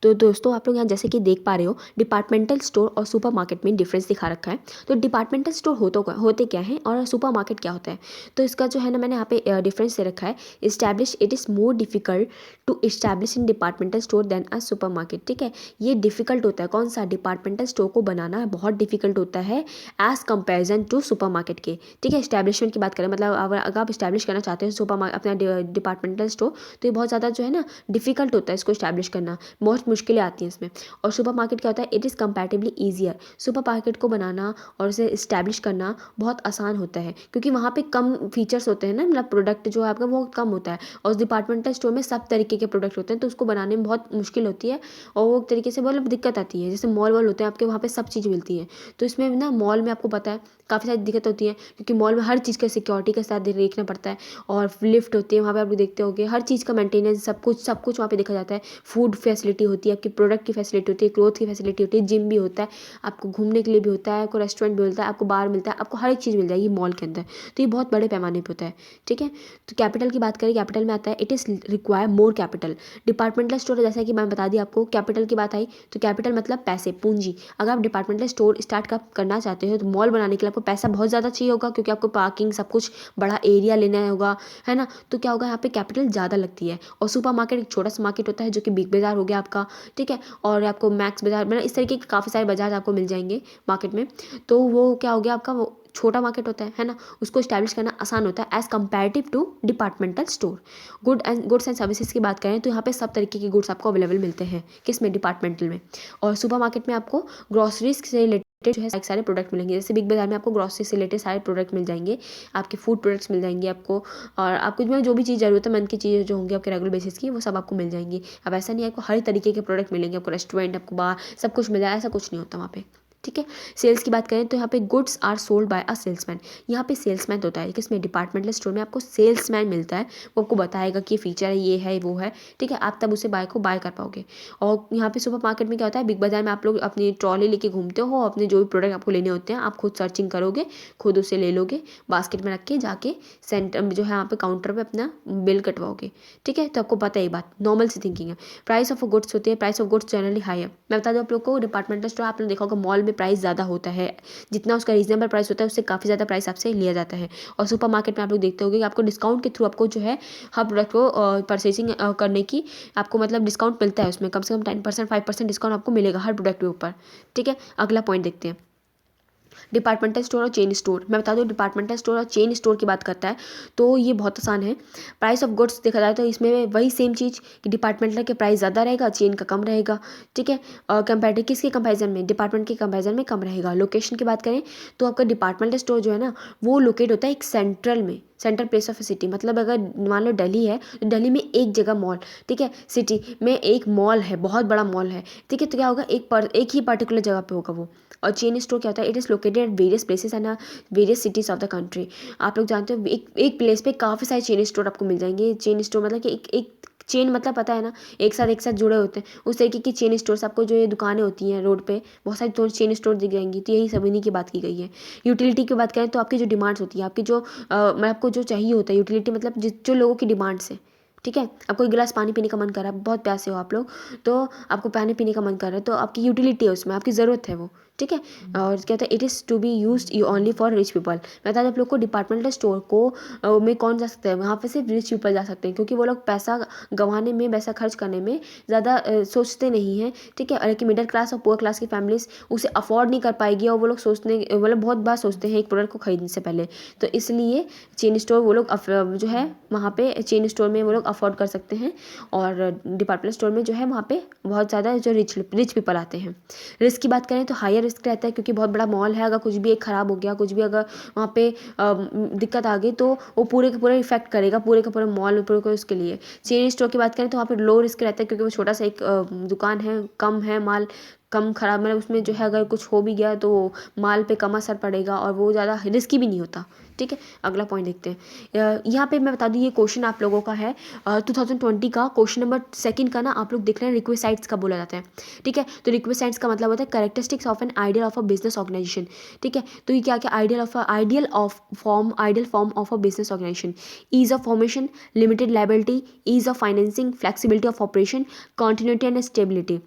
तो दोस्तों आप लोग यहाँ जैसे कि देख पा रहे हो डिपार्टमेंटल स्टोर और सुपरमार्केट में डिफरेंस दिखा रखा है। तो डिपार्टमेंटल स्टोर होते क्या हैं और सुपरमार्केट क्या होता है, तो इसका जो है ना मैंने यहाँ पे डिफरेंस दे रखा है। Establish it is more difficult to establish in departmental store than a supermarket. ठीक है, ये डिफिकल्ट होता है, कौन सा, डिपार्टमेंटल स्टोर को बनाना बहुत डिफिकल्ट होता है एज कंपेरिजन टू सुपरमार्केट के। ठीक है, इस्टेब्लिशमेंट की बात करें, मतलब अगर आप इस्टेब्लिश करना चाहते हो अपना डिपार्टमेंटल स्टोर, तो ये बहुत ज़्यादा जो है ना डिफिकल्ट होता है इसको इस्टेब्लिश करना, बहुत मुश्किलें आती हैं इसमें। और सुपर मार्केट क्या होता है, it is comparatively easier. Super market को बनाना और उसे इस्टेब्लिश करना बहुत आसान होता है, क्योंकि वहाँ पे कम फीचर्स होते हैं ना, मतलब प्रोडक्ट जो है आपका वो कम होता है, और उस डिपार्टमेंटल स्टोर में सब तरीके के प्रोडक्ट होते हैं, तो उसको बनाने में बहुत मुश्किल होती है और वो एक तरीके से मतलब दिक्कत आती है। जैसे मॉल वॉल होते हैं आपके, वहाँ पे सब चीज़ मिलती है, तो इसमें ना मॉल में आपको पता है काफ़ी सारी दिक्कत होती है, क्योंकि मॉल में हर चीज़ का सिक्योरिटी के साथ देखना पड़ता है, और लिफ्ट होती है वहाँ पे, आप देखते होगे हर चीज़ का मेंटेनेंस, सब कुछ वहाँ पे देखा जाता है। फूड फैसिलिटी होती है, आपकी प्रोडक्ट की फैसिलिटी होती है, क्लोथ की फैसिलिटी होती है, जिम भी होता है, आपको घूमने के लिए भी होता है, आपको रेस्टोरेंट भी मिलता है, आपको बार मिलता है, आपको हर एक चीज़ मिल जाएगी मॉल के अंदर। तो ये बहुत बड़े पैमाने पर होता है। ठीक है, तो कैपिटल की बात करें, कैपिटल में आता है it is require more capital. Departmental store जैसा कि मैं बता दी आपको, कैपिटल की बात आई तो कैपिटल मतलब पैसे, पूंजी। अगर आप डिपार्टमेंटल स्टोर स्टार्ट करना चाहते हो तो मॉल बनाने के लिए आपको पैसा बहुत ज़्यादा चाहिए होगा, क्योंकि आपको पार्किंग सब कुछ बड़ा एरिया लेना होगा, है ना। तो क्या होगा, यहाँ पे कैपिटल ज़्यादा लगती है। और सुपर मार्केट एक छोटा सा मार्केट होता है, जो कि बिग बाजार हो गया आपका। ठीक है, और आपको मैक्स बाजार, मतलब इस तरीके के काफ़ी सारे बाजार आपको मिल जाएंगे मार्केट में। तो वो क्या हो गया आपका, वो छोटा मार्केट होता है ना, उसको इस्टेब्लिश करना आसान होता है as comparative to departmental store. Goods and services की बात करें तो यहाँ पे सब तरीके के गुड्स आपको अवेलेबल मिलते हैं, किस में, डिपार्टमेंटल में। और सुपर मार्केट में आपको ग्रॉसरीज से रिलेटेड जो है सारे प्रोडक्ट मिलेंगे। जैसे बिग बाजार में आपको ग्रॉसरी से रिलेटेड सारे प्रोडक्ट मिल जाएंगे, आपके फूड प्रोडक्ट्स मिल जाएंगे आपको, और आपको जो भी चीज़ ज़रूरतमंद की चीज़ें जो होंगी आपके रेगुलर बेसिस की, वो सब आपको मिल जाएंगी। अब ऐसा नहीं है, आपको हर तरीके के प्रोडक्ट मिलेंगे, आपको रेस्टोरेंट, आपको बार, सब कुछ मिल जाए, ऐसा कुछ नहीं होता वहाँ पे। ठीक है, सेल्स की बात करें तो यहाँ पे goods are sold by a salesman. यहाँ पे सेल्समैन होता है, किसमें, डिपार्टमेंटल स्टोर में आपको सेल्समैन मिलता है, वो आपको बताएगा कि फीचर है, ये है, वो है। ठीक है, आप तब उसे बाय कर पाओगे। और यहाँ पे सुपर मार्केट में क्या होता है, बिग बाजार में आप लोग अपनी ट्रॉली लेके घूमते हो, अपने जो भी प्रोडक्ट आपको लेने होते हैं आप खुद सर्चिंग करोगे, खुद उसे ले लोगे, बास्केट में रख के जाके सेंटर जो है यहाँ पे काउंटर पे अपना बिल कटवाओगे। ठीक है, तो आपको पता है, ये बात नॉर्मल सी थिंकिंग है। प्राइस ऑफ गुड्स होती है, price of goods generally high है। मैं बता दूँ आप लोग को, डिपार्टमेंटल स्टोर आपने देखा होगा मॉल में प्राइस ज़्यादा होता है, जितना उसका रीजनेबल प्राइस होता है उससे काफ़ी ज़्यादा प्राइस आपसे लिया जाता है। और सुपर मार्केट में आप लोग देखते होंगे कि आपको डिस्काउंट के थ्रू आपको जो है हर प्रोडक्ट को परचेसिंग करने की आपको मतलब डिस्काउंट मिलता है, उसमें कम से कम 10% 5% डिस्काउंट आपको मिलेगा हर प्रोडक्ट के ऊपर। ठीक है, अगला पॉइंट देखते हैं, डिपार्टमेंटल स्टोर और चेन स्टोर। मैं बता दूँ, डिपार्टमेंटल स्टोर और चेन स्टोर की बात करता है तो ये बहुत आसान है। प्राइस ऑफ गुड्स देखा जाए तो इसमें वही सेम चीज़ कि डिपार्टमेंटल के प्राइस ज़्यादा रहेगा, चेन का कम रहेगा। ठीक है, और कंपेरेटिव किसके कंपैरिजन में, डिपार्टमेंट के कंपैरिजन में कम रहेगा। लोकेशन की बात करें तो आपका डिपार्टमेंटल स्टोर जो है ना, वो लोकेट होता है एक सेंट्रल में, सेंट्रल प्लेस ऑफ सिटी। मतलब अगर मान लो दिल्ली है तो दिल्ली में एक जगह मॉल, ठीक है, सिटी में एक मॉल है, बहुत बड़ा मॉल है। ठीक है, तो क्या होगा, एक ही पर्टिकुलर जगह पे होगा वो। और चेन स्टोर क्या होता है, it is located at various places and various cities of the country. आप लोग जानते हो एक प्लेस पे काफ़ी सारे चेन स्टोर आपको मिल जाएंगे। चेन स्टोर मतलब कि एक चेन, मतलब पता है ना, एक साथ जुड़े होते हैं, उस तरीके की चेन स्टोर्स आपको, जो ये दुकानें होती हैं रोड पे, बहुत सारी तो चेन स्टोर दिख जाएंगी। तो यही सब इन्हीं की बात की गई है। यूटिलिटी की बात करें तो आपकी जो डिमांड्स होती है, आपकी जो मैं आपको जो चाहिए होता है, यूटिलिटी मतलब जो लोगों की डिमांड्स है। ठीक है, आपको एक गिलास पानी पीने का मन कर रहा है, बहुत प्यासे हो आप लोग, तो आपको पानी पीने का मन कर रहा है, तो आपकी यूटिलिटी है उसमें, आपकी ज़रूरत है वो। ठीक है, और क्या होता है, it is to be use you only for rich people. मैं बता दूँ आप लोग को, डिपार्टमेंटल स्टोर को में कौन जा सकता है, वहाँ पे सिर्फ रिच पीपल जा सकते हैं, क्योंकि वो लोग पैसा गंवाने में, पैसा खर्च करने में ज़्यादा सोचते नहीं हैं। ठीक है, और कि मिडिल क्लास और पुअर क्लास की फैमिलीज उसे अफोर्ड नहीं कर पाएगी, और वो लोग सोचने मतलब बहुत बार सोचते हैं एक प्रोडक्ट को खरीदने से पहले। तो इसलिए चेन स्टोर वो लोग जो है वहाँ पे चेन स्टोर में वो लोग अफोर्ड कर सकते हैं, और डिपार्टमेंट स्टोर में जो है वहाँ पे बहुत ज़्यादा जो रिच पीपल आते हैं। रिस्क की बात करें तो हायर रिस्क रहता है, क्योंकि बहुत बड़ा मॉल है, अगर कुछ भी एक ख़राब हो गया, कुछ भी अगर वहाँ पे दिक्कत आ गई, तो वो पूरे का पूरा इफेक्ट करेगा पूरे का पूरा मॉल में, पूरे को उसके लिए। चेन स्टोर की बात करें तो वहाँ पे लो रिस्क रहता है, क्योंकि वो छोटा सा एक दुकान है, कम है माल, कम ख़राब, मतलब उसमें जो है अगर कुछ हो भी गया तो माल पे कम असर पड़ेगा और वो ज़्यादा रिस्की भी नहीं होता। ठीक है, अगला पॉइंट देखते हैं। यहाँ पे मैं बता दूँ ये क्वेश्चन आप लोगों का है 2020 का क्वेश्चन नंबर 2 का ना, आप लोग देख रहे हैं रिक्विसाइट्स का बोला जाता है। ठीक है, तो रिक्विसाइट्स का मतलब होता है characteristics of an ideal of a business organization. ठीक है, तो ये क्या क्या ideal form of a business organization, ease of formation, limited liability, ease of financing, flexibility of operation, continuity and stability.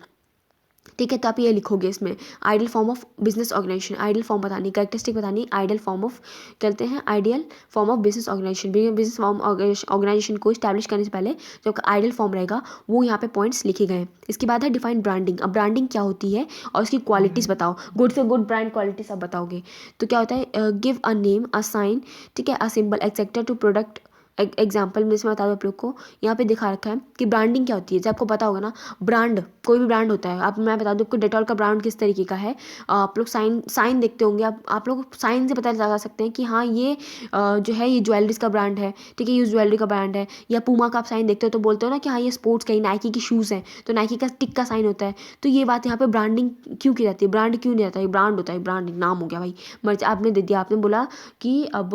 ठीक है, तो आप ये लिखोगे इसमें ideal form of business organization, ideal form बतानी, कैरेक्टरिस्टिक बतानी, आइडियल फॉर्म ऑफ कहते हैं ideal form of business organization. Business form organization को स्टैब्लिश करने से पहले जो आइडियल फॉर्म रहेगा वो यहाँ पे पॉइंट्स लिखे गए हैं। इसके बाद है डिफाइन ब्रांडिंग। अब ब्रांडिंग क्या होती है और उसकी क्वालिटीज़ बताओ, गुड से गुड ब्रांड क्वालिटीज आप बताओगे। तो क्या होता है, give a name, a sign, ठीक है, अ सिंबल, एक्सेक्टर टू प्रोडक्ट। एग्जाम्पल में इसमें बता दो आप लोग को, यहाँ पे दिखा रखा है कि ब्रांडिंग क्या होती है। जब आपको पता होगा ना, ब्रांड कोई भी ब्रांड होता है, आप मैं बता दूँ आपको डेटॉल का ब्रांड किस तरीके का है। आप लोग साइन देखते होंगे, आप लोग साइन से पता लगा सकते हैं कि हाँ ये जो है ये ज्वेलरीज का ब्रांड है। ठीक है, ये ज्वेलरी का ब्रांड है। या पूमा का आप साइन देखते हो तो बोलते हो ना कि हाँ ये स्पोर्ट्स का ही, नाइकी की शूज़ हैं तो नाइकी का टिक का साइन होता है। तो ये बात यहाँ पे ब्रांडिंग क्यों की जाती है, ब्रांड क्यों नहीं आता है, ब्रांड होता है, ब्रांड नाम हो गया भाई। मर्ज आपने दे दिया, आपने बोला कि अब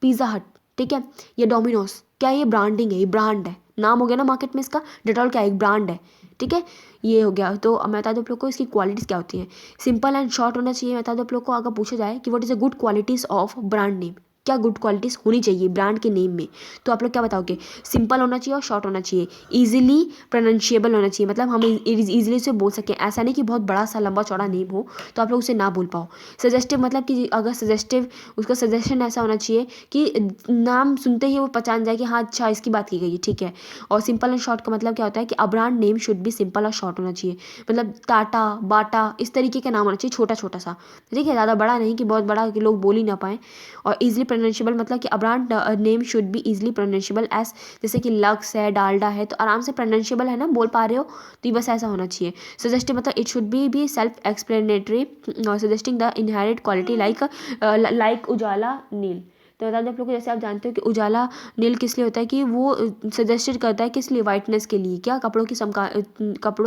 पिज़्ज़ा हट, ठीक है, या डोमिनोज, क्या ये ब्रांडिंग है, ये ब्रांड है, नाम हो गया ना मार्केट में इसका। डेटॉल क्या है, एक ब्रांड है। ठीक है, ये हो गया। तो मैं बता दूँ आप लोग को इसकी क्वालिटीज़ क्या होती हैं। सिंपल एंड शॉर्ट होना चाहिए। मैं बता दूँ आप लोग को, अगर पूछा जाए कि what is the good qualities of brand name, क्या गुड क्वालिटीज़ होनी चाहिए ब्रांड के नेम में, तो आप लोग क्या बताओगे, सिंपल होना चाहिए और शॉर्ट होना चाहिए, ईजिली प्रोनाउंशिएबल होना चाहिए, मतलब हम ईजिली से बोल सकें। ऐसा नहीं कि बहुत बड़ा सा लंबा चौड़ा नेम हो तो आप लोग उसे ना बोल पाओ। सजेस्टिव मतलब कि अगर सजेस्टिव, उसका सजेशन ऐसा होना चाहिए कि नाम सुनते ही वो पहचान जाए कि हाँ अच्छा इसकी बात की गई है। ठीक है, और सिंपल एंड शॉर्ट का मतलब क्या होता है कि a brand name should B simple और शॉर्ट होना चाहिए, मतलब टाटा, बाटा, इस तरीके का नाम होना चाहिए, छोटा छोटा सा। ठीक है, ज़्यादा बड़ा नहीं कि बहुत बड़ा कि लोग बोल ही ना पाएँ। और ईजिली प्रोनाउंशिएबल मतलब कि a brand name should be easily pronounceable as, जैसे कि लक्स है, डालडा है, तो आराम से प्रोनाउंशिएबल है ना, बोल पा रहे हो, तो ये बस ऐसा होना चाहिए। सजेस्टिव मतलब it should be self explanatory, suggesting the inherit quality like Ujala Neel. तो बता दो आप लोग को, जैसे आप जानते हो कि उजाला नील किस लिए होता है कि वो सजेस्टेड करता है किस लिए, वाइटनेस के लिए, क्या कपड़ों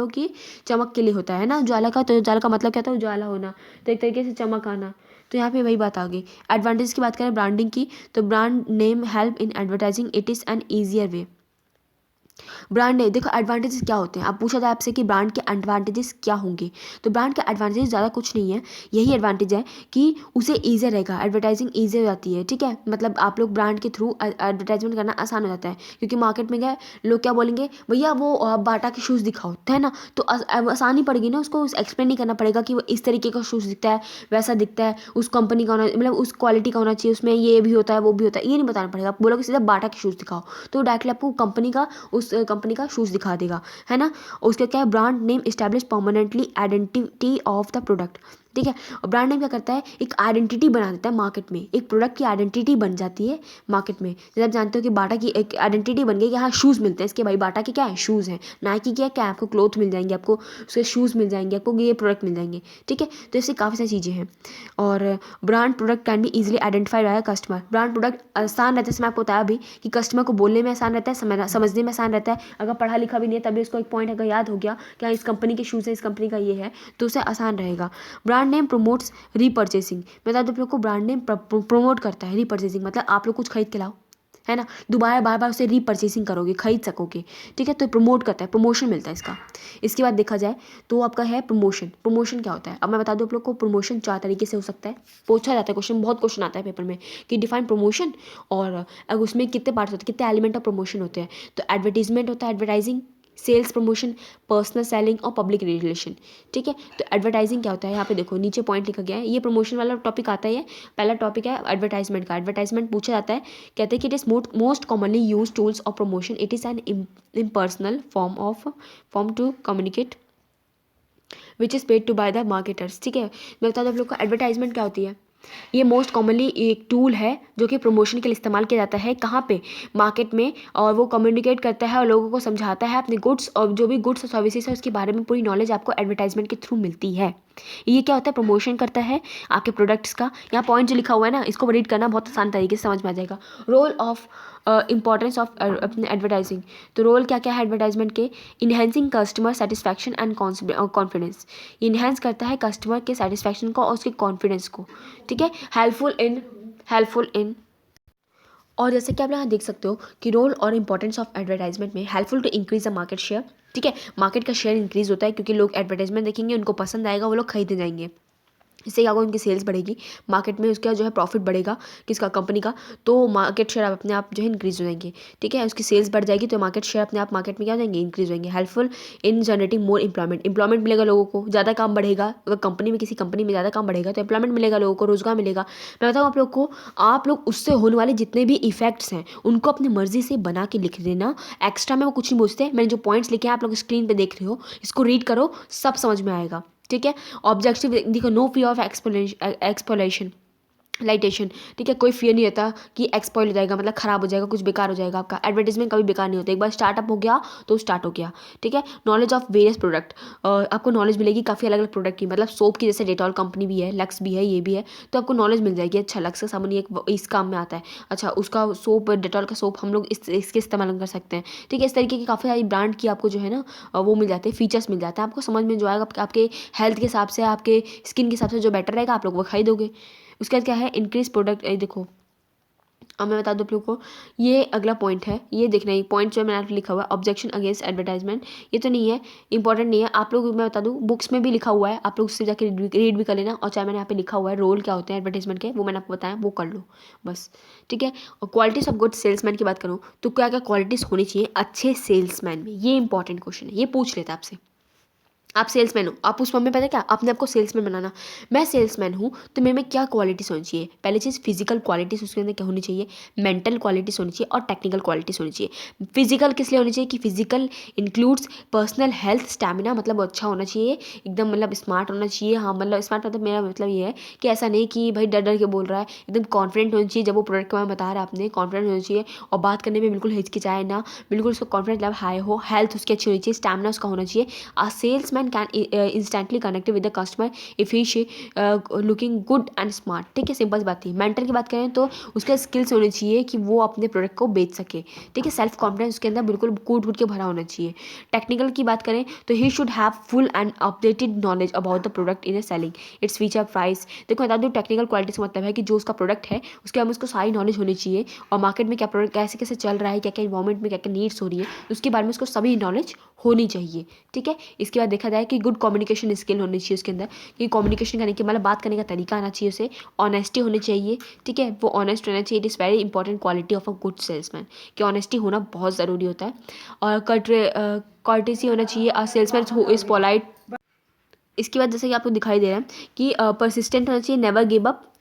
की चमक के लिए होता है ना उजाला का। तो उजाला का मतलब क्या होता है, उजाला होना, तो एक तरीके से चमक आना। तो यहाँ पे वही बात आ गई। एडवांटेज की बात करें ब्रांडिंग की, तो brand name help in advertising, it is N easier way. Brand ने देखो एडवांटेजेस क्या होते हैं, अब पूछा जाए आपसे कि ब्रांड के एडवांटेजेस क्या होंगे, तो ब्रांड के एडवांटेजेस ज़्यादा कुछ नहीं है, यही एडवांटेज है कि उसे ईजी रहेगा, एडवर्टाइजिंग ईजी हो जाती है। ठीक है, मतलब आप लोग ब्रांड के थ्रू एडवर्टाइजमेंट करना आसान हो जाता है, क्योंकि मार्केट में गए लोग क्या बोलेंगे, भैया वो बाटा के शूज़ दिखाओ, है ना, तो आसानी पड़ेगी ना, उसको एक्सप्लेन नहीं करना पड़ेगा कि वो इस तरीके का शूज़ दिखता है, वैसा दिखता है, उस कंपनी का होना, मतलब उस क्वालिटी का होना चाहिए, उसमें ये भी होता है वो भी होता है, ये नहीं बताना पड़ेगा। आप बोलोगे सीधा बाटा के शूज़ दिखाओ, तो डायरेक्टली आपको उस कंपनी का शूज़ दिखा देगा, है ना। और उसका क्या है, brand name establish permanently identity of the product. ठीक है, और ब्रांड नेम क्या करता है, एक आइडेंटिटी बना देता है मार्केट में, एक प्रोडक्ट की आइडेंटिटी बन जाती है मार्केट में। जैसे आप जानते हो कि बाटा की एक आइडेंटिटी बन गई कि हाँ शूज़ मिलते हैं इसके, भाई बाटा के क्या है, शूज़ हैं। नाइकी क्या है, क्या आपको क्लोथ मिल जाएंगे, आपको उसके शूज़ मिल जाएंगे, आपको ये प्रोडक्ट मिल जाएंगे। ठीक है, तो इससे काफ़ी सारी चीज़ें हैं। और brand product can be easily identified by customer. Brand product आसान रहता है, जैसे मैं आपको बताया भी कि कस्टमर को बोलने में आसान रहता है, समझने में आसान रहता है। अगर पढ़ा लिखा भी नहीं है तभी उसको एक पॉइंट अगर याद हो गया कि हाँ इस कंपनी के शूज़ है, इस कंपनी का ये है, तो उसे आसान रहेगा। Brand name promotes repurchasing. मैं बता दूं आप लोग को, ब्रांड नेम प्रोमोट करता है रीपर्चेसिंग, मतलब आप लोग कुछ खरीद के लाओ, है ना, दोबारा बार बार उसे रीपर्चेसिंग करोगे, खरीद सकोगे। ठीक है, तो प्रमोट करता है, प्रमोशन मिलता है इसका। इसके बाद देखा जाए तो आपका है प्रमोशन। प्रमोशन क्या होता है, अब मैं बता दूं आप लोग को, प्रमोशन 4 तरीके से हो सकता है, पूछा जाता है क्वेश्चन, बहुत क्वेश्चन आता है पेपर में कि डिफाइन प्रमोशन, और उसमें कितने पार्ट्स होते हैं, कितने एलिमेंट ऑफ प्रमोशन होते हैं। तो एडवर्टीजमेंट होता है, advertising, sales promotion, personal selling और पब्लिक रिलेशन। ठीक है, तो एडवर्टाइजिंग क्या होता है, यहाँ पे देखो नीचे पॉइंट लिखा गया है, ये प्रमोशन वाला टॉपिक आता है। पहला टॉपिक है एडवर्टाइजमेंट का। एडवर्टाइजमेंट पूछा जाता है, कहते हैं कि it is most commonly use tools of promotion, it is an impersonal form to communicate which is paid to by the marketers. ठीक है, मैं बता दूँ आप लोग को एडवर्टाइजमेंट क्या होती है। ये मोस्ट कॉमनली एक टूल है जो कि प्रमोशन के लिए इस्तेमाल किया जाता है, कहाँ पे, मार्केट में, और वो कम्युनिकेट करता है और लोगों को समझाता है अपने गुड्स, और जो भी गुड्स और सर्विसेज है उसके बारे में पूरी नॉलेज आपको एडवर्टाइजमेंट के थ्रू मिलती है। ये क्या होता है, प्रमोशन करता है आपके प्रोडक्ट्स का। यहाँ पॉइंट जो लिखा हुआ है ना, इसको रीड करना बहुत आसान तरीके से समझ में आ जाएगा। रोल ऑफ इंपॉर्टेंस ऑफ अपने एडवर्टाइजिंग। तो रोल क्या क्या है एडवर्टाइजमेंट के, enhancing customer satisfaction and confidence. ये इन्हेंस करता है कस्टमर के सेटिस्फैक्शन को और उसके कॉन्फिडेंस को, ठीक है। हेल्पफुल इन और जैसे कि आप यहाँ देख सकते हो कि रोल और इंपॉर्टेंस ऑफ एडवर्टाइजमेंट में helpful to increase the market share, ठीक है। मार्केट का शेयर इंक्रीज होता है क्योंकि लोग एडवर्टाइजमेंट देखेंगे, उनको पसंद आएगा, वो लोग खरीदने जाएंगे। इससे क्या होगा, उनकी सेल्स बढ़ेगी, मार्केट में उसका जो है प्रॉफिट बढ़ेगा किसका, कंपनी का। तो मार्केट शेयर अपने आप जो है इंक्रीज हो जाएंगे, ठीक है। उसकी सेल्स बढ़ जाएगी तो मार्केट शेयर अपने आप मार्केट में क्या हो जाएंगे, इंक्रीज होंगे। Helpful in generating more employment मिलेगा लोगों को, ज़्यादा काम बढ़ेगा। अगर कंपनी में किसी कंपनी में ज़्यादा काम बढ़ेगा तो एम्प्लॉयमेंट मिलेगा, लोगों को रोजगार मिलेगा। मैं बताऊँ आप लोग को, आप लोग उससे होने वाले जितने भी इफेक्ट्स हैं उनको अपनी मर्जी से बना के लिख देना। एक्स्ट्रा में वो कुछ नहीं पूछते। मैंने जो पॉइंट्स लिखे हैं आप लोग स्क्रीन पर देख रहे हो, इसको रीड करो, सब समझ में आएगा, ठीक है। ऑब्जेक्टिव देखो, नो फियर ऑफ एक्सपोलेशन लाइटेशन, ठीक है। कोई फियर नहीं रहता कि एक्सपॉइल हो जाएगा, मतलब खराब हो जाएगा, कुछ बेकार हो जाएगा। आपका एडवर्टीजमेंट कभी बेकार नहीं होता, एक बार स्टार्टअप हो गया तो स्टार्ट हो गया, ठीक है। नॉलेज ऑफ वेरियस प्रोडक्ट, आपको नॉलेज मिलेगी काफ़ी अलग अलग प्रोडक्ट की, मतलब सोप की जैसे डेटॉल कंपनी भी है, लक्स भी है, ये भी है, तो आपको नॉलेज मिल जाएगी। अच्छा, लक्स का साबुन एक इस काम में आता है, अच्छा उसका सोप, डेटॉल का सोप हम लोग इसके इस्तेमाल कर सकते हैं, ठीक है। इस तरीके की काफ़ी सारी ब्रांड की आपको जो है ना वो मिल जाते हैं, फीचर्स मिल जाते हैं। आपको समझ में जो आएगा आपके हेल्थ के हिसाब से, आपके स्किन के हिसाब से जो बेटर रहेगा आप लोग वो खरीदोगे। उसके बाद क्या है, इंक्रीज प्रोडक्ट, देखो अब मैं बता दूँ आप लोग को, ये अगला पॉइंट है, ये देखना है पॉइंट जो मैंने लिखा हुआ है, ऑब्जेक्शन अगेंस्ट एडवर्टाइजमेंट। ये तो नहीं है, इंपॉर्टेंट नहीं है, आप लोग मैं बता दूँ बुक्स में भी लिखा हुआ है, आप लोग उससे जाकर रीड भी कर लेना। और चाहे मैंने यहाँ पे लिखा हुआ है रोल क्या होते हैं एडवर्टाइजमेंट के, वो मैंने आपको बताया, वो कर लो बस, ठीक है। और क्वालिटीज ऑफ गुड सेल्समैन की बात करूँ तो क्या क्या क्वालिटीज़ होनी चाहिए अच्छे सेल्समैन में, ये इंपॉर्टेंट क्वेश्चन है, ये पूछ लेता है आपसे। आप सेल्समैन हो, आप उस में पता है क्या, अपने आपको सेल्समैन बनाना। मैं सेल्समैन हूँ तो मेरे में क्या क्वालिटीज़ होनी चाहिए, पहली चीज़ फिजिकल क्वालिटीज़ उसके अंदर क्या होनी चाहिए, मेंटल क्वालिटीज़ होनी चाहिए और टेक्निकल क्वालिटीज़ होनी चाहिए। फिजिकल किस लिए होनी चाहिए कि physical includes personal health stamina, मतलब वो अच्छा होना चाहिए एकदम, मतलब स्मार्ट होना चाहिए। हाँ, मतलब स्मार्ट मतलब मेरा मतलब ये है कि ऐसा नहीं कि भाई डर डर के बोल रहा है, एकदम कॉन्फिडेंट होना चाहिए। जब वो प्रोडक्ट के बारे में बता रहा है आपने, कॉन्फिडेंट होना चाहिए और बात करने में बिल्कुल हिचकिचाए ना, बिल्कुल उसका कॉन्फिडेंस लेवल हाई हो, हेल्थ उसकी अच्छी होनी चाहिए, स्टैमिना उसका होना चाहिए। A salesman can instantly connect with the customer if he she looking good and smart, ठीक है। सिंपल सी बात थी। मेंटल की बात करें तो उसके स्किल्स होने चाहिए कि वो अपने प्रोडक्ट को बेच सके, ठीक है। सेल्फ कॉन्फिडेंस उसके अंदर बिल्कुल कूट कूट के भरा होना चाहिए। टेक्निकल की बात करें तो he should have full and updated knowledge about the product in A selling its feature price. देखो बता दूँ, टेक्निकल क्वालिटी से मतलब है कि जो उसका प्रोडक्ट है उसके हम उसको सारी नॉलेज होनी चाहिए, और मार्केट में क्या प्रोडक्ट कैसे कैसे चल रहा है, क्या क्या इन्वायरमेंट में क्या क्या नीड्स हो रही है, उसके बारे में उसको सभी नॉलेज होनी चाहिए, ठीक है। इसके बाद देखा जाए कि गुड कम्युनिकेशन स्किल होनी चाहिए उसके अंदर, कि कम्युनिकेशन करने के मतलब बात करने का तरीका आना चाहिए उसे, ऑनेस्टी होनी चाहिए, ठीक है। वो ऑनेस्ट रहना चाहिए, it is very important quality of a good salesman, कि ऑनेस्टी होना बहुत ज़रूरी होता है। और कर्टेसी होना चाहिए, अ सेल्समैन हु इज़ पोलाइट। इसके बाद जैसे कि आपको दिखाई दे रहा है कि परसिस्टेंट होना चाहिए, नेवर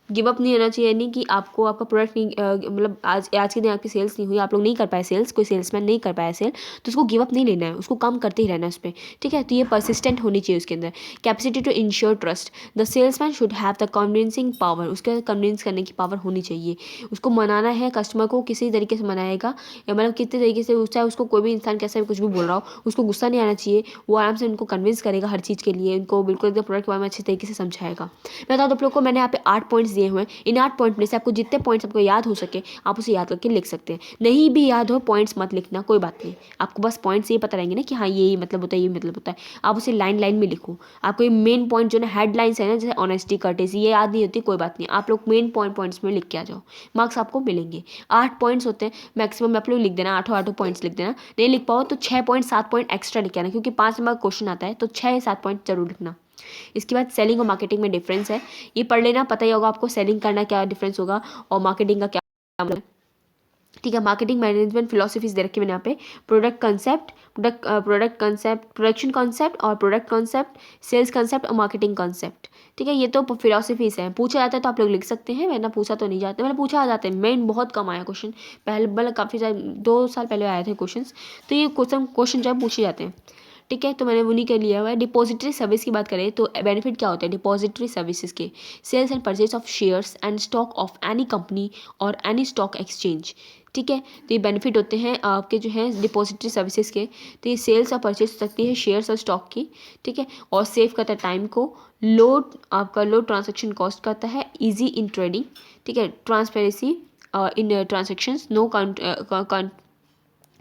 गिव अप नहीं होना चाहिए, नहीं कि आपको आपका प्रोडक्ट नहीं मतलब आज के दिन आपकी सेल्स नहीं हुई, आप लोग नहीं कर पाए सेल्स, कोई सेल्समैन नहीं कर पाया सेल, तो उसको गिव अप नहीं लेना है, उसको काम करते ही रहना है उस पर, ठीक है। तो ये परसिस्टेंट होनी चाहिए उसके अंदर। Capacity to ensure trust, the salesman should have the convincing power, उसके अंदर कन्विंस करने की पावर होनी चाहिए। उसको मनाना है कस्टमर को, किसी तरीके से मनाएगा, या मतलब कितने तरीके से, चाहे उसको कोई भी इंसान कैसे भी कुछ भी बोल रहा हो, उसको गुस्सा नहीं आना चाहिए, वो आराम से उनको कन्विंस करेगा हर चीज़ के लिए, उनको बिल्कुल एकदम प्रोडक्ट के बारे में अच्छे तरीके से समझाएगा। मैं बता दूँ आप लोग को, मैंने यहाँ पे 8 पॉइंट्स दिए हुए हैं, इन 8 पॉइंट में से आपको जितने पॉइंट्स आपको याद हो सके आप उसे याद करके लिख सकते हैं। नहीं भी याद हो पॉइंट्स मत लिखना, कोई बात नहीं, आपको बस पॉइंट्स ये पता रहेंगे ना कि हाँ ये मतलब होता है, ये मतलब होता है, आप उसे लाइन लाइन में लिखो। आपको ये मेन पॉइंट जो ना हेडलाइंस है ना, जैसे ऑनेस्टी, कर्टेसी, ये याद नहीं होती, कोई बात नहीं, आप लोग मेन पॉइंट्स में लिख के आ जाओ, मार्क्स आपको मिलेंगे। 8 पॉइंट्स होते हैं मैक्सिमम, आप लोग लिख देना, आठों पॉइंट्स लिख देना। नहीं लिख पाओ तो 6 पॉइंट 7 पॉइंट एक्स्ट्रा लिख आना, क्योंकि 5 नंबर क्वेश्चन आता है तो 6 या 7 पॉइंट जरूर लिखना। इसके बाद सेलिंग और मार्केटिंग में डिफरेंस है, ये पढ़ लेना, पता ही होगा आपको सेलिंग करना क्या डिफरेंस होगा और मार्केटिंग का क्या मतलब है, ठीक है। मार्केटिंग मैनेजमेंट फिलोसफीज दे रखी मैंने यहाँ पे, प्रोडक्ट कंसेप्ट, प्रोडक्शन कॉन्सेप्ट और प्रोडक्ट कॉन्सेप्ट, सेल्स कॉन्सेप्ट और मार्केटिंग कॉन्सेप्ट, ठीक है। ये तो फिलोसफीज हैं, पूछा जाता है तो आप लोग लिख सकते हैं, वरना पूछा तो नहीं जाता, मतलब पूछा आ जाता है, मेन बहुत कम आया क्वेश्चन, पहले मतलब काफ़ी 2 साल पहले आए थे क्वेश्चन, तो ये क्वेश्चन जो है पूछे जाते हैं, ठीक है, तो मैंने वो नहीं कर लिया हुआ है। डिपॉजिटरी सर्विस की बात करें तो बेनिफिट क्या होता है डिपॉजिटरी सर्विसेज के? Sales and purchase of shares and stock of any company और एनी स्टॉक एक्सचेंज। ठीक है, तो ये बेनिफिट होते हैं आपके जो है डिपॉजिटरी सर्विसेज के। तो ये सेल्स और परचेज हो सकती है शेयर्स और स्टॉक की। ठीक है, और सेव करता है टाइम को, लो ट्रांजेक्शन कॉस्ट करता है, इजी इन ट्रेडिंग। ठीक है, transparency in transactions, no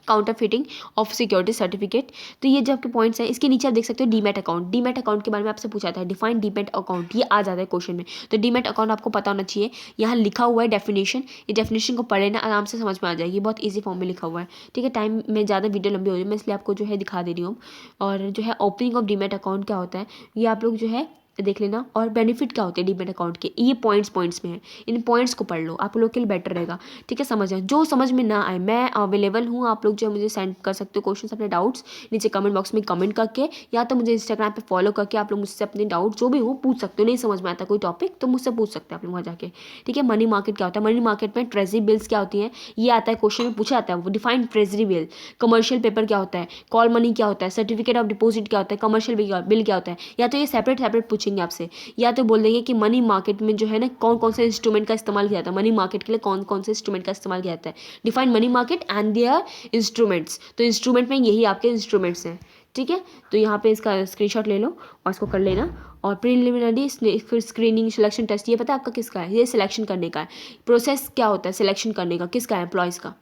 counterfeiting of security certificate. तो ये जो आपके पॉइंट्स हैं, इसके नीचे आप देख सकते हो डीमैट अकाउंट। डीमैट अकाउंट के बारे में आपसे पूछा था, डिफाइन डीमैट अकाउंट, ये आ जाता है क्वेश्चन में। तो डीमैट अकाउंट आपको पता होना चाहिए। यहाँ लिखा हुआ है डेफिनेशन, ये डेफिनेशन को पढ़े ना आराम से समझ में आ जाएगी, बहुत ईजी फॉर्म में लिखा हुआ है। ठीक है, टाइम में ज़्यादा वीडियो लंबी हो रही है, मैं इसलिए आपको जो है दिखा दे रही हूँ। और जो है ओपनिंग ऑफ डीमैट अकाउंट क्या होता है ये आप लोग जो है देख लेना। और बेनिफिट क्या होते हैं डीमैट अकाउंट के, ये पॉइंट्स में है, इन पॉइंट्स को पढ़ लो, आप लोग के लिए बेटर रहेगा। ठीक है, समझ जाए। जो समझ में ना आए मैं अवेलेबल हूँ, आप लोग जो है मुझे सेंड कर सकते हो क्वेश्चन अपने डाउट्स नीचे कमेंट बॉक्स में कमेंट करके, या तो मुझे इंस्टाग्राम पे फॉलो करके आप लोग मुझसे अपने डाउट जो भी हो पूछ सकते हो। नहीं समझ में आता कोई टॉपिक तो मुझसे पूछ सकते हैं आप लोग वहाँ जाके। ठीक है, मनी मार्केट क्या होता है? मनी मार्केट में ट्रेजरी बिल्स क्या होती हैं ये आता है क्वेश्चन में, पूछा जाता है वो defined treasury bill. Commercial paper क्या होता है? कॉल मनी क्या होता है? सर्टिफिकेट ऑफ डिपॉजिट क्या होता है? कमर्शियल बिल क्या होता है? या तो ये सेपरेट पूछेंगे आपसे, या तो बोल देंगे कि मनी मार्केट में जो है ना कौन कौन से इंस्ट्रूमेंट का इस्तेमाल किया जाता है, मनी मार्केट के लिए कौन कौन से इंस्ट्रूमेंट का इस्तेमाल किया जाता है। Define money market and their instruments. तो इंस्ट्रूमेंट में यही आपके इंस्ट्रूमेंट्स हैं। ठीक है, तो यहाँ पे इसका स्क्रीनशॉट ले लो और इसको कर लेना। और प्रिलिमिनरी फिर स्क्रीनिंग सिलेक्शन टेस्ट, ये पता है आपका किसका है? ये सिलेक्शन करने का है। प्रोसेस क्या होता है सिलेक्शन करने का, किसका है? एम्प्लॉयज़ का।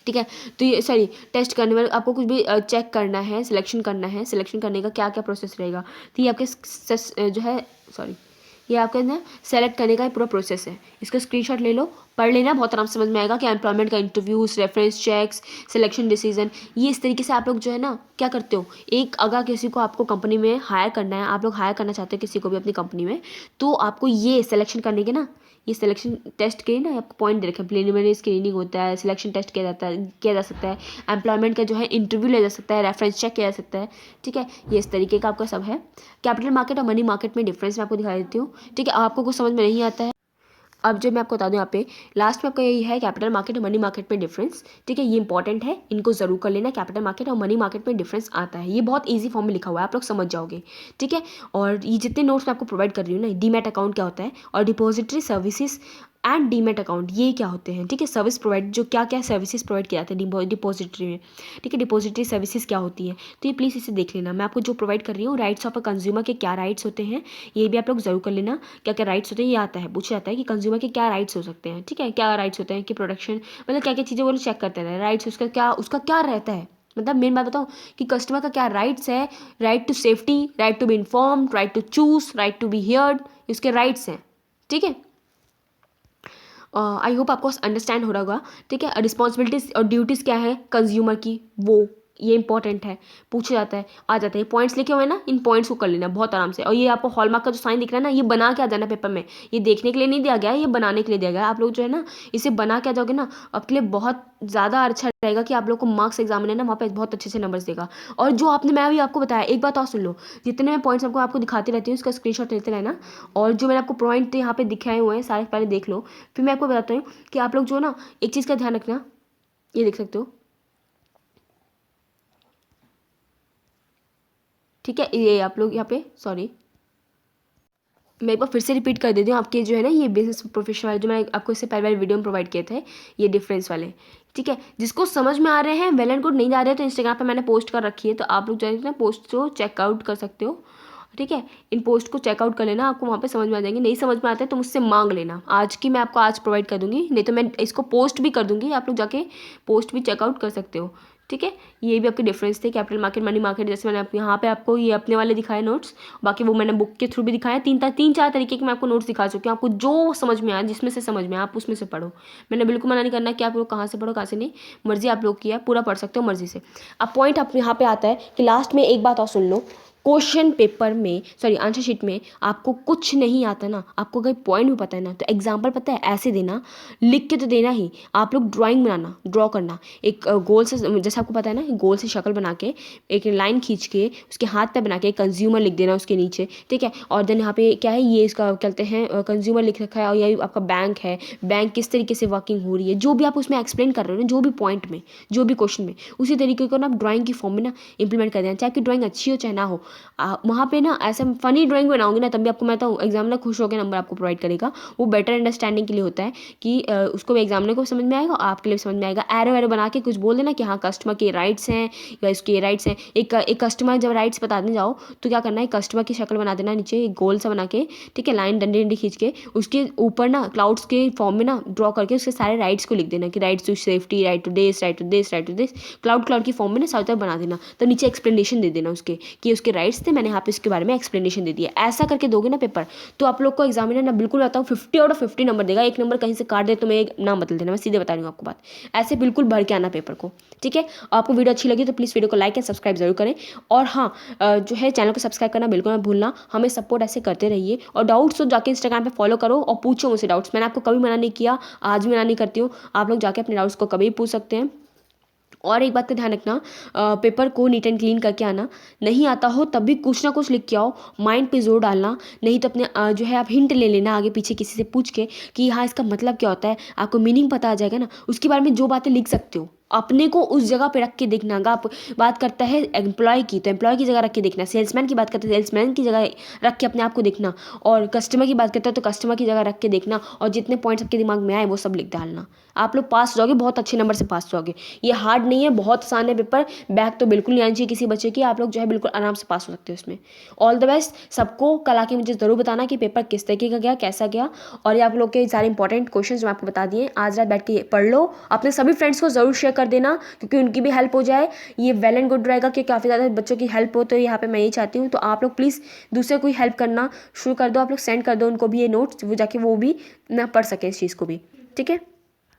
ठीक है, तो ये सॉरी टेस्ट करने में आपको कुछ भी चेक करना है, सिलेक्शन करना है, सिलेक्शन करने का क्या क्या प्रोसेस रहेगा। तो ये आपके जो है सॉरी ये आपका ना सेलेक्ट करने का पूरा प्रोसेस है। इसका स्क्रीनशॉट ले लो, पढ़ लेना, बहुत आराम से समझ में आएगा कि एम्प्लॉयमेंट का interviews, reference checks, selection decision, ये इस तरीके से आप लोग जो है ना क्या करते हो। एक अगर किसी को आपको कंपनी में हायर करना है, आप लोग हायर करना चाहते हो किसी को भी अपनी कंपनी में, तो आपको ये सिलेक्शन करने के ना ये सिलेक्शन टेस्ट के ना आपको पॉइंट दे रखे हैं। प्रीलिमिनरी स्क्रीनिंग होता है, सिलेक्शन टेस्ट किया जा सकता है, एम्प्लॉयमेंट का जो है इंटरव्यू लिया जा सकता है, रेफरेंस चेक किया जा सकता है। ठीक है, ये इस तरीके का आपका सब है। कैपिटल मार्केट और मनी मार्केट में डिफरेंस मैं आपको दिखा देती हूँ। ठीक है, आपको कुछ समझ में नहीं आता है अब जो मैं आपको बता दूं यहाँ पे लास्ट में आपका यही है कैपिटल मार्केट और मनी मार्केट में डिफरेंस। ठीक है, ये इंपॉर्टेंट है, इनको जरूर कर लेना। कैपिटल मार्केट और मनी मार्केट में डिफरेंस आता है, ये बहुत इजी फॉर्म में लिखा हुआ है, आप लोग समझ जाओगे। ठीक है, और ये जितने नोट्स मैं आपको प्रोवाइड कर रही हूँ ना, डीमैट अकाउंट क्या होता है और depository services and demat account ये क्या होते हैं। ठीक है, सर्विस प्रोवाइड जो क्या क्या सर्विसेज प्रोवाइड किया जाता है डिपॉजिटरी में। ठीक है, डिपॉजिटरी सर्विसेज क्या होती है तो ये प्लीज़ इसे देख लेना। मैं आपको जो प्रोवाइड कर रही हूँ राइट्स ऑफ अ कंज्यूमर के क्या राइट्स होते हैं ये भी आप लोग जरूर कर लेना। क्या क्या राइट्स होते हैं ये आता है, पूछा जाता है कि कंज्यूमर के क्या राइट्स हो सकते हैं। ठीक है, क्या राइट्स होते हैं कि प्रोडक्शन मतलब क्या क्या चीज़ें वो लोग चेक करते हैं राइट्स, उसका क्या रहता है। मतलब मेन बात बताऊँ कि कस्टमर का क्या राइट्स है। Right to safety, right to be informed, right to choose, right to be heard, इसके राइट्स हैं। ठीक है, आई होप आपको अंडरस्टैंड हो रहा होगा। ठीक है, रिस्पॉन्सिबिलिटीज और ड्यूटीज़ क्या है कंज्यूमर की, वो ये इंपॉर्टेंट है, पूछा जाता है, आ जाता है। पॉइंट्स लिखे हुए हैं ना, इन पॉइंट्स को कर लेना बहुत आराम से। और ये आपको हॉलमार्क का जो साइन दिख रहा है ना, ये बना के आ जाना पेपर में। ये देखने के लिए नहीं दिया गया है, ये बनाने के लिए दिया गया है। आप लोग जो है ना इसे बना के आ जाओगे ना, आपके लिए बहुत ज़्यादा अच्छा रहेगा कि आप लोग को मार्क्स एग्जामिनर ना वहाँ पे बहुत अच्छे से नंबर्स देगा। और जो मैं अभी आपको बताया एक बात और सुन लो, जितने मैं पॉइंट्स आपको दिखाती रहती हूँ उसका स्क्रीनशॉट लेते रहना। और जो मैंने आपको पॉइंट यहाँ पे दिखाए हुए हैं सारे पहले देख लो, फिर मैं आपको बताता हूँ कि आप लोग जो ना एक चीज़ का ध्यान रखना, ये देख सकते हो। ठीक है, ये आप लोग यहाँ पे सॉरी मैं एक बार फिर से रिपीट कर देती हूँ आपके जो है ना ये बिजनेस प्रोफेशन वाले जो मैंने आपको इससे पहले वाले वीडियो में प्रोवाइड किए थे ये डिफरेंस वाले। ठीक है, जिसको समझ में आ रहे हैं वेल एंड गुड, नहीं जा रहे हैं तो इंस्टाग्राम पे मैंने पोस्ट कर रखी है, तो आप लोग जो है ना पोस्ट को चेकआउट कर सकते हो। ठीक है, इन पोस्ट को चेकआउट कर लेना, आपको वहाँ पे समझ में आ जाएंगे। नहीं समझ में आते तो मुझसे मांग लेना, आज की मैं आपको आज प्रोवाइड कर दूंगी, नहीं तो मैं इसको पोस्ट भी कर दूंगी, आप लोग जाके पोस्ट भी चेकआउट कर सकते हो। ठीक है, ये भी आपके डिफरेंस थे कैपिटल मार्केट मनी मार्केट। जैसे मैंने यहाँ पे आपको ये अपने वाले दिखाए नोट्स, बाकी वो मैंने बुक के थ्रू भी दिखाया। तीन चार तरीके के मैं आपको नोट्स दिखा चुकी हूँ। आपको जो समझ में आए, जिसमें से समझ में आए आप उसमें से पढ़ो। मैंने बिल्कुल मना नहीं करना कि आप लोग कहाँ से पढ़ो कहाँ से नहीं, मर्जी आप लोग की है, पूरा पढ़ सकते हो मर्जी से। अब पॉइंट आप यहाँ पे आता है कि लास्ट में एक बात और सुन लो, क्वेश्चन पेपर में आंसर शीट में आपको कुछ नहीं आता ना, आपको कोई पॉइंट भी पता है ना, तो एग्जाम्पल पता है ऐसे देना, लिख के तो देना ही। आप लोग ड्राइंग बनाना, ड्रॉ करना एक गोल से, जैसे आपको पता है ना, गोल से शक्ल बना के एक लाइन खींच के उसके हाथ पे बना के कंज्यूमर लिख देना उसके नीचे, ठीक है। और देन यहाँ पे क्या है, ये इसका कहते हैं कंज्यूमर लिख रखा है, और यही आपका बैंक है, बैंक किस तरीके से वर्किंग हो रही है, जो भी आप उसमें एक्सप्लेन कर रहे हो ना, जो भी पॉइंट में, जो भी क्वेश्चन में, उसी तरीके को ना आप ड्राइंग की फॉर्म में ना इंप्लीमेंट कर देना। चाहे आपकी ड्राइंग अच्छी हो चाहे ना हो, वहाँ पे ना ऐसा फनी ड्राइंग बनाओगे ना, तब भी आपको, मैं तो एग्जामिनर खुश होकर नंबर आपको प्रोवाइड करेगा। वो बेटर अंडरस्टैंडिंग के लिए होता है कि उसको भी एग्जामिनर को समझ में आएगा, आपके लिए समझ में आएगा। एरो एरो बना के कुछ बोल देना कि हाँ कस्टमर के राइट्स हैं या इसके राइट्स हैं। एक कस्टमर जब राइट्स बताने जाओ तो क्या करना है, कस्टमर की शक्ल बना देना नीचे एक गोल सा बना के, ठीक है, लाइन डंडी डंडी खींच के, उसके ऊपर ना क्लाउड्स के फॉर्म में ना ड्रॉ करके उसके सारे राइट्स को लिख देना कि rights to safety, right to this, right to this, right to this, cloud की फॉर्म में ना सारी तरफ बना देना। तो नीचे एक्सप्लेनेशन दे देना उसके कि उसके राइट्स थे, मैंने यहाँ पे इसके बारे में एक्सप्लेनेशन दे दिया। ऐसा करके दोगे ना पेपर, तो आप लोग को एग्जामिनर ना बिल्कुल बताऊँ 50/50 नंबर देगा। एक नंबर कहीं से काट दे तो मैं एक नाम बदल देना, मैं सीधे बता रही हूँ आपको बात। ऐसे बिल्कुल भर के आना पेपर को, ठीक है। आपको वीडियो अच्छी लगी तो प्लीज़ वीडियो को लाइक एंड सब्सक्राइब जरूर करें। और हाँ, जो है चैनल को सब्सक्राइब करना बिल्कुल मत भूलना। हमें सपोर्ट ऐसे करते रहिए, और डाउट्स तो जाके इंस्टाग्राम पे फॉलो करो और पूछो मुझसे डाउट्स। मैंने आपको कभी मना नहीं किया, आज भी मना नहीं करती हूँ। आप लोग जाके अपने डाउट्स को कभी भी पूछ सकते हैं। और एक बात का ध्यान रखना, पेपर को नीट एंड क्लीन करके आना। नहीं आता हो तब भी कुछ ना कुछ लिख के आओ, माइंड पे जोर डालना। नहीं तो अपने जो है आप हिंट ले लेना आगे पीछे किसी से पूछ के कि हाँ इसका मतलब क्या होता है, आपको मीनिंग पता आ जाएगा ना, उसके बारे में जो बातें लिख सकते हो अपने को उस जगह पे रख के देखना। अगर आप बात करता है एम्प्लॉय की तो एम्प्लॉय की जगह रख के देखना, सेल्समैन की बात करते हैं सेल्समैन की जगह रख के अपने आप को देखना, और कस्टमर की बात करता है तो कस्टमर की जगह रख के देखना, और जितने पॉइंट्स आपके दिमाग में आए वो सब लिख डालना। आप लोग पास हो जाओगे, बहुत अच्छे नंबर से पास हो जाओगे। ये हार्ड नहीं है, बहुत आसान है पेपर। बैक तो बिल्कुल नहीं आनी चाहिए किसी बच्चे की, आप लोग जो है बिल्कुल आराम से पास हो सकते हो इसमें। ऑल द बेस्ट सबको। कल आके मुझे ज़रूर बताना कि पेपर किस तरीके का गया, कैसा गया। और ये आप लोग के सारे इंपॉर्टेंट क्वेश्चन जो मैं आपको बता दिए, आज रात बैठ के पढ़ लो। अपने सभी फ्रेंड्स को ज़रूर शेयर कर देना, क्योंकि उनकी भी हेल्प हो जाए। ये वेल एंड गुड रहेगा कि काफ़ी ज़्यादा बच्चों की हेल्प हो, तो यहाँ पे मैं यही चाहती हूँ। तो आप लोग प्लीज़ दूसरे को हेल्प करना शुरू कर दो, आप लोग सेंड कर दो उनको भी ये नोट्स, वो जाके वो भी ना पढ़ सके इस चीज़ को भी, ठीक है।